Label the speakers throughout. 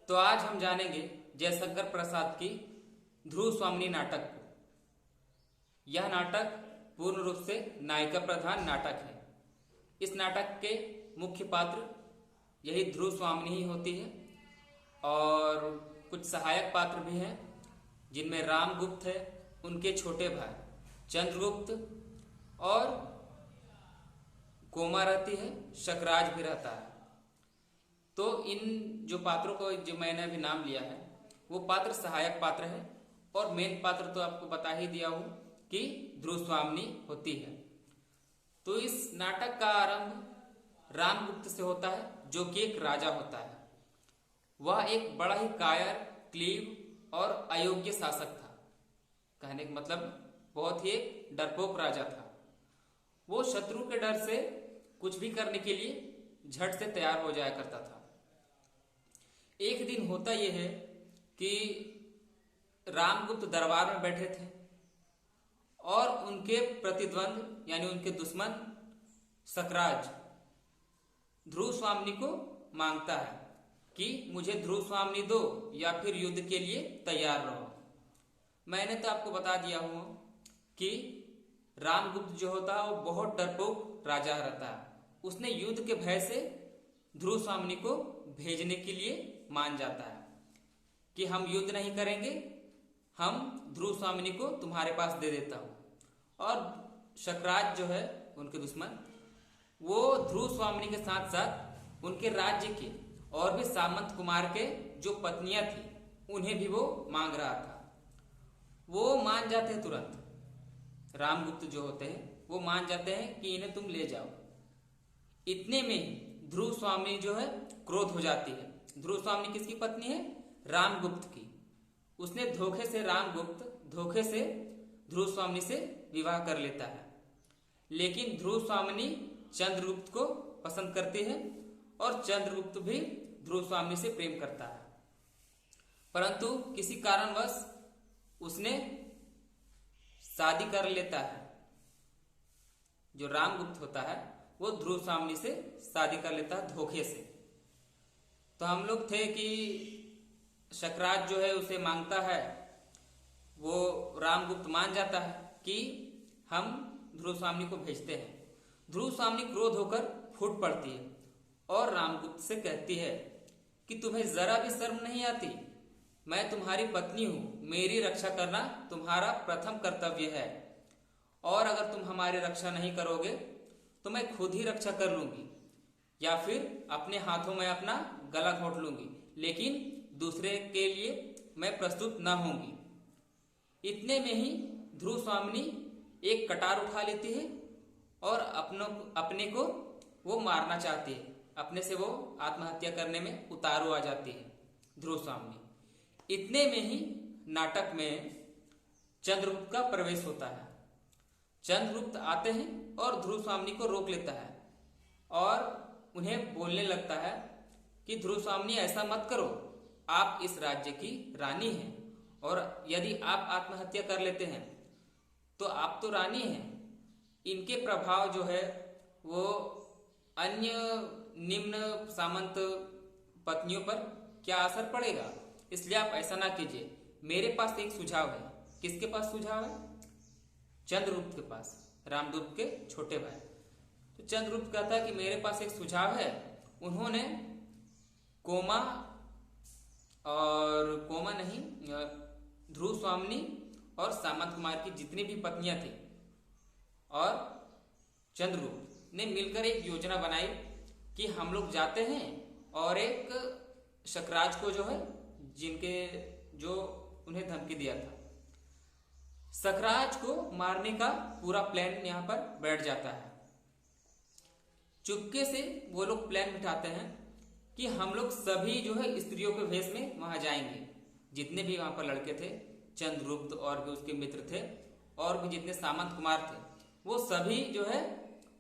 Speaker 1: तो आज हम जानेंगे जयशंकर प्रसाद की ध्रुव स्वामिनी नाटक को। यह नाटक पूर्ण रूप से नायिका प्रधान नाटक है। इस नाटक के मुख्य पात्र यही ध्रुव स्वामिनी ही होती है और कुछ सहायक पात्र भी हैं, जिनमें रामगुप्त है, उनके छोटे भाई चंद्रगुप्त और कोमा रहती है, शकराज भी रहता है। तो इन जो पात्रों को जो मैंने अभी नाम लिया है वो पात्र सहायक पात्र है और मेन पात्र तो आपको बता ही दिया हूं कि ध्रुव स्वामिनी होती है। तो इस नाटक का आरंभ रामगुप्त से होता है, जो कि एक राजा होता है। वह एक बड़ा ही कायर, क्लीब और अयोग्य शासक था। कहने का मतलब बहुत ही एक डरपोक राजा था। वो शत्रु के डर से कुछ भी करने के लिए झट से तैयार हो जाया करता था। एक दिन होता यह है कि रामगुप्त दरबार में बैठे थे और उनके प्रतिद्वंद यानी उनके दुश्मन शकराज ध्रुव स्वामिनी को मांगता है कि मुझे ध्रुव स्वामिनी दो या फिर युद्ध के लिए तैयार रहो। मैंने तो आपको बता दिया हूं कि रामगुप्त जो होता है वो बहुत डरपोक राजा रहता है। उसने युद्ध के भय से ध्रुव स्वामिनी को भेजने के लिए मान जाता है कि हम युद्ध नहीं करेंगे, हम ध्रुव स्वामिनी को तुम्हारे पास दे देता हूं। और शकराज जो है उनके दुश्मन, वो ध्रुव स्वामिनी के साथ साथ उनके राज्य के और भी सामंत कुमार के जो पत्नियां थी उन्हें भी वो मांग रहा था। वो मान जाते हैं तुरंत। रामगुप्त जो होते हैं वो मान जाते हैं कि इन्हें तुम ले जाओ। इतने में ही ध्रुव स्वामिनी जो है क्रोध हो जाती है। ध्रुव स्वामिनी किसकी पत्नी है? रामगुप्त की। उसने रामगुप्त धोखे से ध्रुव स्वामिनी से विवाह कर लेता है। लेकिन ध्रुव स्वामिनी चंद्रगुप्त को पसंद करती है और चंद्रगुप्त भी ध्रुव स्वामिनी से प्रेम करता है। परंतु किसी कारणवश उसने शादी कर लेता है। जो रामगुप्त होता है वो ध्रुव स्वामिनी से शादी कर लेता है धोखे से। तो हम लोग थे कि शकराज जो है उसे मांगता है, वो रामगुप्त मान जाता है कि हम ध्रुव स्वामिनी को भेजते हैं। ध्रुव स्वामिनी क्रोध होकर फूट पड़ती है और रामगुप्त से कहती है कि तुम्हें जरा भी शर्म नहीं आती? मैं तुम्हारी पत्नी हूं, मेरी रक्षा करना तुम्हारा प्रथम कर्तव्य है और अगर तुम हमारी रक्षा नहीं करोगे तो मैं खुद ही रक्षा कर लूंगी या फिर अपने हाथों में अपना गला घोंट लूंगी, लेकिन दूसरे के लिए मैं प्रस्तुत न होंगी। इतने में ही ध्रुव स्वामिनी एक कटार उठा लेती है और अपने को वो मारना चाहती है। अपने से वो आत्महत्या करने में उतारू आ जाती है ध्रुव स्वामिनी। इतने में ही नाटक में चंद्रगुप्त का प्रवेश होता है। चंद्रगुप्त आते हैं और ध्रुव स्वामिनी को रोक लेता है और उन्हें बोलने लगता है कि ध्रुव स्वामिनी ऐसा मत करो, आप इस राज्य की रानी हैं और यदि आप आत्महत्या कर लेते हैं तो आप तो रानी हैं, इनके प्रभाव जो है वो अन्य निम्न सामंत पत्नियों पर क्या असर पड़ेगा, इसलिए आप ऐसा ना कीजिए। मेरे पास एक सुझाव है। किसके पास सुझाव है? चंद्रगुप्त के पास, रामगुप्त के छोटे भाई। तो चंद्रगुप्त कहता है कि मेरे पास एक सुझाव है। उन्होंने ध्रुव स्वामिनी और सामंत कुमार की जितनी भी पत्नियां थी और चंद्रगुप्त ने मिलकर एक योजना बनाई कि हम लोग जाते हैं और एक शकराज को जो है जो उन्हें धमकी दिया था, शकराज को मारने का पूरा प्लान यहाँ पर बैठ जाता है। चुपके से वो लोग प्लान बिठाते हैं कि हम लोग सभी जो है स्त्रियों के भेष में वहां जाएंगे। जितने भी वहां पर लड़के थे, चंद्रगुप्त और भी उसके मित्र थे और भी जितने सामंत कुमार थे, वो सभी जो है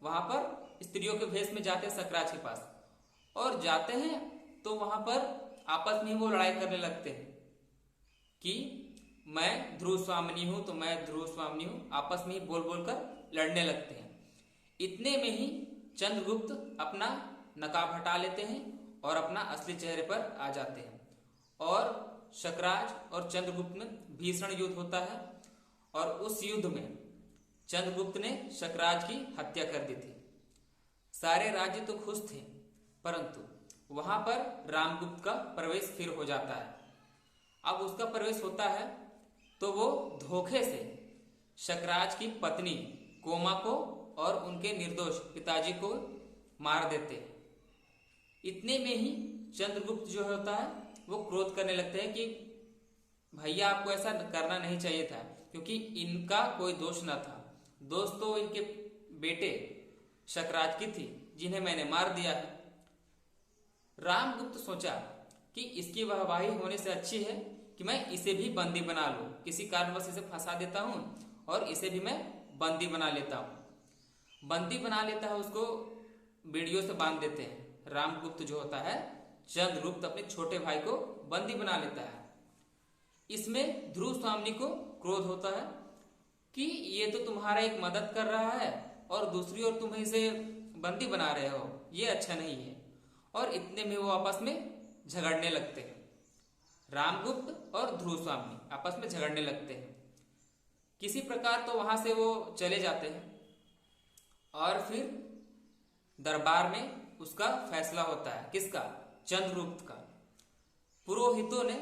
Speaker 1: वहां पर स्त्रियों के भेष में जाते हैं शकराज के पास। और जाते हैं तो वहां पर आपस में वो लड़ाई करने लगते हैं कि मैं ध्रुव स्वामिनी हूं तो मैं ध्रुव स्वामिनी हूं, आपस में ही बोल बोल कर लड़ने लगते हैं। इतने में ही चंद्रगुप्त अपना नकाब हटा लेते हैं और अपना असली चेहरे पर आ जाते हैं और शकराज और चंद्रगुप्त में भीषण युद्ध होता है और उस युद्ध में चंद्रगुप्त ने शकराज की हत्या कर दी थी। सारे राज्य तो खुश थे, परंतु वहां पर रामगुप्त का प्रवेश फिर हो जाता है। अब उसका प्रवेश होता है तो वो धोखे से शकराज की पत्नी कोमा को और उनके निर्दोष पिताजी को मार देते हैं। इतने में ही चंद्रगुप्त जो होता है वो क्रोध करने लगते हैं कि भैया आपको ऐसा करना नहीं चाहिए था, क्योंकि इनका कोई दोष न था। दोष तो इनके बेटे शकराज की थी जिन्हें मैंने मार दिया है। रामगुप्त सोचा कि इसकी वाहवाही होने से अच्छी है कि मैं इसे भी बंदी बना लूं, किसी कारणवश इसे फंसा देता हूं और इसे भी मैं बंदी बना लेता हूं। बंदी बना लेता है, उसको बेड़ियों से बांध देते हैं। रामगुप्त जो होता है चंद्रगुप्त अपने छोटे भाई को बंदी बना लेता है। इसमें ध्रुव स्वामी को क्रोध होता है कि ये तो तुम्हारा एक मदद कर रहा है और दूसरी ओर तुम इसे बंदी बना रहे हो, ये अच्छा नहीं है। और इतने में वो आपस में झगड़ने लगते हैं। रामगुप्त और ध्रुव स्वामी आपस में झगड़ने लगते हैं। किसी प्रकार तो वहां से वो चले जाते हैं और फिर दरबार में उसका फैसला होता है। किसका? चंद्रगुप्त का। पुरोहितों ने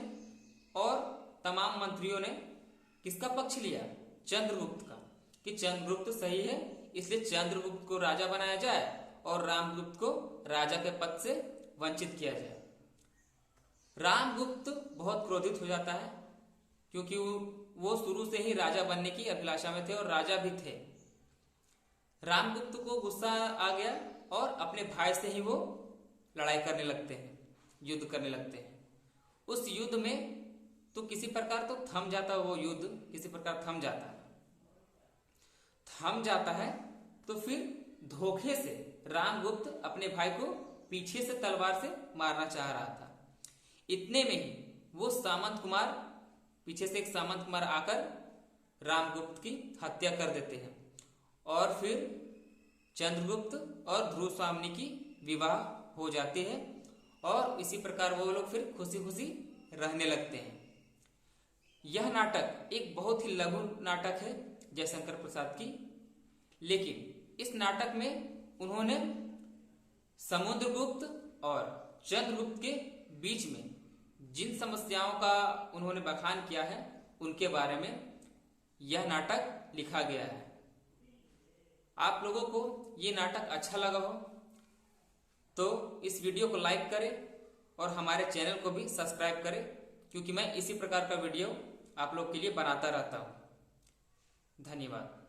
Speaker 1: और तमाम मंत्रियों ने किसका पक्ष लिया? चंद्रगुप्त का, कि चंद्रगुप्त सही है, इसलिए चंद्रगुप्त को राजा बनाया जाए और रामगुप्त को राजा के पद से वंचित किया जाए। रामगुप्त बहुत क्रोधित हो जाता है, क्योंकि वो शुरू से ही राजा बनने की अभिलाषा में थे और राजा भी थे। रामगुप्त को गुस्सा आ गया और अपने भाई से ही वो लड़ाई करने लगते हैं, युद्ध करने लगते हैं। उस युद्ध में तो किसी प्रकार तो थम जाता है, वो युद्ध किसी प्रकार थम जाता है। थम जाता है तो फिर धोखे से रामगुप्त अपने भाई को पीछे से तलवार से मारना चाह रहा था। इतने में ही वो सामंत कुमार, पीछे से एक सामंत कुमार आकर रामगुप्त की हत्या कर देते हैं और फिर चंद्रगुप्त और ध्रुव स्वामी की विवाह हो जाती है और इसी प्रकार वो लोग फिर खुशी खुशी रहने लगते हैं। यह नाटक एक बहुत ही लघु नाटक है जयशंकर प्रसाद की, लेकिन इस नाटक में उन्होंने समुद्रगुप्त और चंद्रगुप्त के बीच में जिन समस्याओं का उन्होंने बखान किया है उनके बारे में यह नाटक लिखा गया है। आप लोगों को ये नाटक अच्छा लगा हो तो इस वीडियो को लाइक करें और हमारे चैनल को भी सब्सक्राइब करें, क्योंकि मैं इसी प्रकार का वीडियो आप लोग के लिए बनाता रहता हूँ। धन्यवाद।